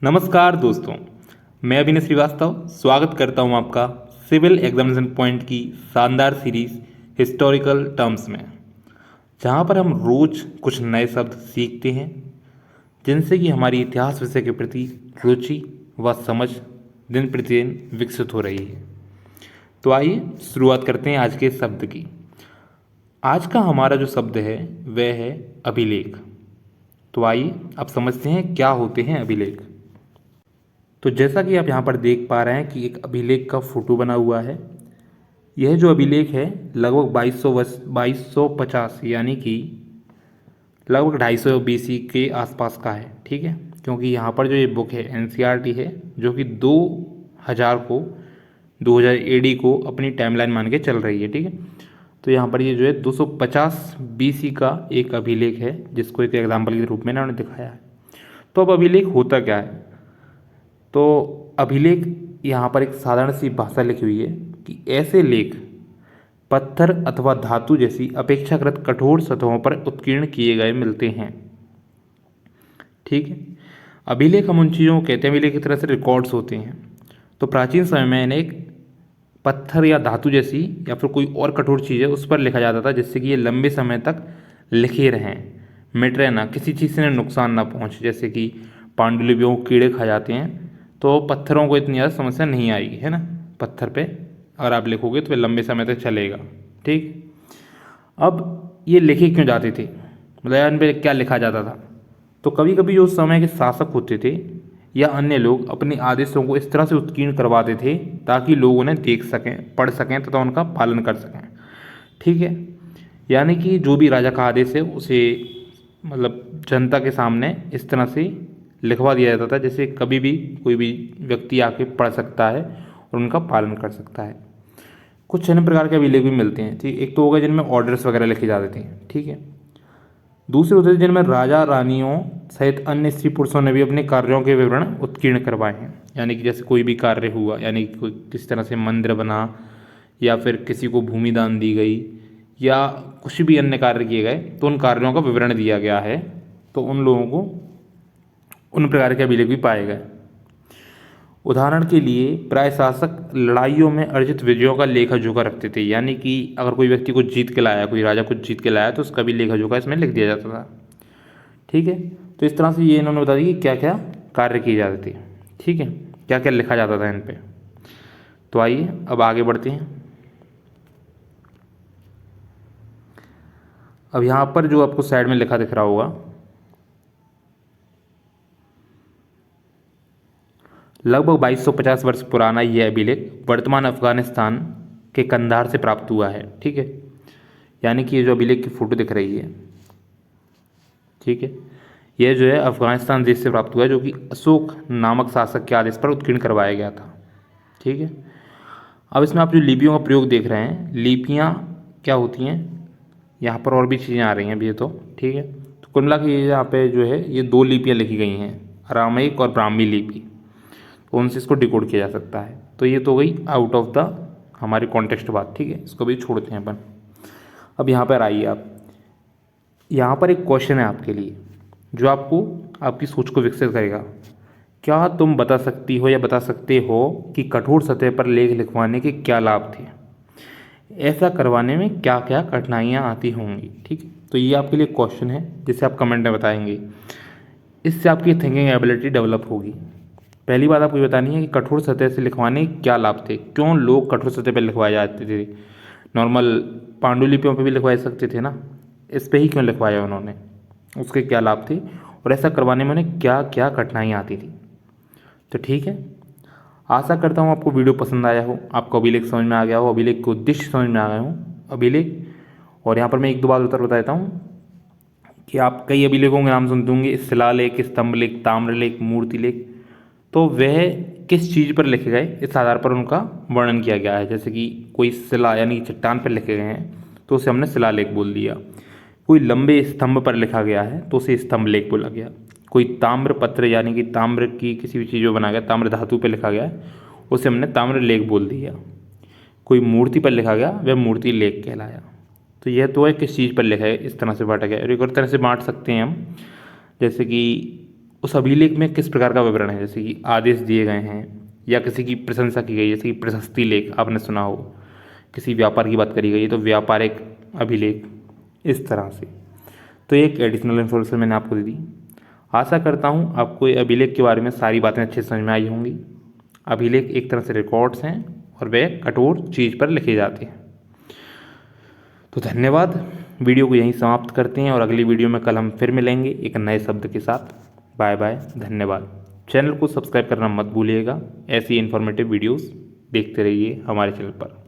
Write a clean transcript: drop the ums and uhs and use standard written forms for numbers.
नमस्कार दोस्तों, मैं अभिनव श्रीवास्तव स्वागत करता हूं आपका सिविल एग्जामिनेशन पॉइंट की शानदार सीरीज हिस्टोरिकल टर्म्स में, जहां पर हम रोज कुछ नए शब्द सीखते हैं जिनसे कि हमारी इतिहास विषय के प्रति रुचि व समझ दिन प्रतिदिन विकसित हो रही है। तो आइए शुरुआत करते हैं आज के शब्द की। आज का हमारा जो शब्द है वह है अभिलेख। तो आइए अब समझते हैं क्या होते हैं अभिलेख। तो जैसा कि आप यहाँ पर देख पा रहे हैं कि एक अभिलेख का फोटो बना हुआ है। यह जो अभिलेख है लगभग 2250 यानी कि लगभग 250 BC के आसपास का है। ठीक है, क्योंकि यहाँ पर जो ये बुक है NCERT है, जो कि 2000 AD को अपनी टाइमलाइन मान के चल रही है। ठीक है, तो यहाँ पर ये जो है 250 BC का एक अभिलेख है, जिसको एक एग्जाम्पल के रूप में इन्होंने दिखाया है। तो अब अभिलेख होता क्या है? तो अभिलेख यहाँ पर एक साधारण सी भाषा लिखी हुई है कि ऐसे लेख पत्थर अथवा धातु जैसी अपेक्षाकृत कठोर सतहों पर उत्कीर्ण किए गए मिलते हैं। ठीक है, अभिलेख हम उन चीज़ों को कहते हैं, अभिलेख की तरह से रिकॉर्ड्स होते हैं। तो प्राचीन समय में इन्हें एक पत्थर या धातु जैसी या फिर कोई और कठोर चीज़ है उस पर लिखा जाता था, जिससे कि ये लंबे समय तक लिखे रहें, मिट रहे ना, किसी चीज़ से नुकसान ना पहुँचे। जैसे कि पांडुलिपियों को कीड़े खा जाते हैं, तो पत्थरों को इतनी ज़्यादा समस्या नहीं आएगी, है ना। पत्थर पे अगर आप लिखोगे तो लंबे समय तक चलेगा। ठीक, अब ये लिखे क्यों जाते थे, मतलब यार इन पर क्या लिखा जाता था? तो कभी कभी जो उस समय के शासक होते थे या अन्य लोग अपने आदेशों को इस तरह से उत्कीर्ण करवाते थे ताकि लोग उन्हें देख सकें, पढ़ सकें तथा उनका पालन कर सकें। ठीक है, यानी कि जो भी राजा का आदेश है उसे मतलब जनता के सामने इस तरह से लिखवा दिया जाता था, जैसे कभी भी कोई भी व्यक्ति आके पढ़ सकता है और उनका पालन कर सकता है। कुछ अन्य प्रकार के अभिलेख भी मिलते हैं। ठीक, एक तो होगा जिनमें ऑर्डर्स वगैरह लिखे जाते थे। ठीक है, दूसरे होते थे जिनमें राजा रानियों सहित अन्य स्त्री पुरुषों ने भी अपने कार्यों के विवरण उत्कीर्ण करवाए हैं। यानी कि जैसे कोई भी कार्य हुआ, यानी कि कोई किस तरह से मंदिर बना या फिर किसी को भूमि दान दी गई या कुछ भी अन्य कार्य किए गए, तो उन कार्यों का विवरण दिया गया है। तो उन लोगों को उन प्रकार के अभिलेख भी पाए गए। उदाहरण के लिए प्राय शासक लड़ाइयों में अर्जित विजयों का लेखा जोखा रखते थे। यानी कि अगर कोई व्यक्ति कुछ जीत के लाया, कोई राजा कुछ जीत के लाया, तो उसका भी लेखा जोखा इसमें लिख दिया जाता था। ठीक है, तो इस तरह से ये इन्होंने बता दिया कि क्या क्या कार्य किए जाते थे। ठीक है, क्या क्या लिखा जाता था इन पे। तो आइए अब आगे बढ़ते हैं। अब यहाँ पर जो आपको साइड में लिखा दिख रहा होगा, लगभग 2250 वर्ष पुराना यह अभिलेख वर्तमान अफगानिस्तान के कंधार से प्राप्त हुआ है। ठीक है, यानी कि ये जो अभिलेख की फ़ोटो दिख रही है, ठीक है, यह जो है अफगानिस्तान देश से प्राप्त हुआ है, जो कि अशोक नामक शासक के आदेश पर उत्कीर्ण करवाया गया था। ठीक है, अब इसमें आप जो लिपियों का प्रयोग देख रहे हैं, लिपियाँ क्या होती हैं, यहाँ पर और भी चीज़ें आ रही हैं अभी तो। ठीक है, तो कुल मिला के ये यहाँ पे जो है ये 2 लिपियाँ लिखी गई हैं, अरामयिक और ब्राह्मी लिपि। तो उनसे इसको डिकोड किया जा सकता है। तो ये तो हो गई आउट ऑफ द हमारी कॉन्टेक्स्ट बात। ठीक है, इसको भी छोड़ते हैं अपन। अब यहाँ पर आइए आप, यहाँ पर एक क्वेश्चन है आपके लिए जो आपको आपकी सोच को विकसित करेगा। क्या तुम बता सकती हो या बता सकते हो कि कठोर सतह पर लेख लिखवाने के क्या लाभ थे? ऐसा करवाने में क्या क्या कठिनाइयाँ आती होंगी? ठीक है, तो ये आपके लिए क्वेश्चन है जिसे आप कमेंट में बताएंगे। इससे आपकी थिंकिंग एबिलिटी डेवलप होगी। पहली बात आपको ये बतानी है कि कठोर सतह से लिखवाने के क्या लाभ थे, क्यों लोग कठोर सतह पर लिखवाए जाते थे। नॉर्मल पांडुलिपियों पे भी लिखवा सकते थे ना, इस पे ही क्यों लिखवाया उन्होंने, उसके क्या लाभ थे और ऐसा करवाने में उन्हें क्या क्या कठिनाइयाँ आती थी। तो ठीक है, आशा करता हूँ आपको वीडियो पसंद आया हो, आपको अभिलेख समझ में आ गया हो, अभिलेख के उद्देश्य समझ में आ गए हो। अभिलेख, और यहाँ पर मैं एक दो बात उत्तर बता देता हूँ कि आप कई अभिलेखों के नाम सुनते होंगे, शिलालेख, स्तंभलेख, ताम्रलेख, मूर्तिलेख। तो वह किस चीज़ पर लिखे गए इस आधार पर उनका वर्णन किया गया है। जैसे कि कोई शिला यानी चट्टान पर लिखे गए हैं तो उसे हमने शिलालेख बोल दिया। कोई लंबे स्तंभ पर लिखा गया है तो उसे स्तंभलेख बोला गया। कोई ताम्र पत्र यानी कि ताम्र की किसी भी चीज़ को बनाया गया, ताम्र धातु पर लिखा गया है, उसे हमने ताम्रलेख बोल दिया। कोई मूर्ति पर लिखा गया वह मूर्ति लेख कहलाया। तो यह तो है किस चीज़ पर लिखा है, इस तरह से बांटा गया। और एक और तरह से बांट सकते हैं हम, जैसे कि उस अभिलेख में किस प्रकार का विवरण है, जैसे कि आदेश दिए गए हैं या किसी की प्रशंसा की गई, जैसे कि प्रशस्ति लेख आपने सुना हो, किसी व्यापार की बात करी गई है तो व्यापारिक अभिलेख, इस तरह से। तो एक एडिशनल इन्फॉर्मेशन मैंने आपको दे दी। आशा करता हूँ आपको ये अभिलेख के बारे में सारी बातें अच्छे से समझ में आई होंगी। अभिलेख एक तरह से रिकॉर्ड्स हैं और वे कठोर चीज़ पर लिखे जाते हैं। तो धन्यवाद, वीडियो को यहीं समाप्त करते हैं और अगली वीडियो में कल हम फिर मिलेंगे एक नए शब्द के साथ। बाय बाय, धन्यवाद। चैनल को सब्सक्राइब करना मत भूलिएगा। ऐसी इन्फॉर्मेटिव वीडियोस देखते रहिए हमारे चैनल पर।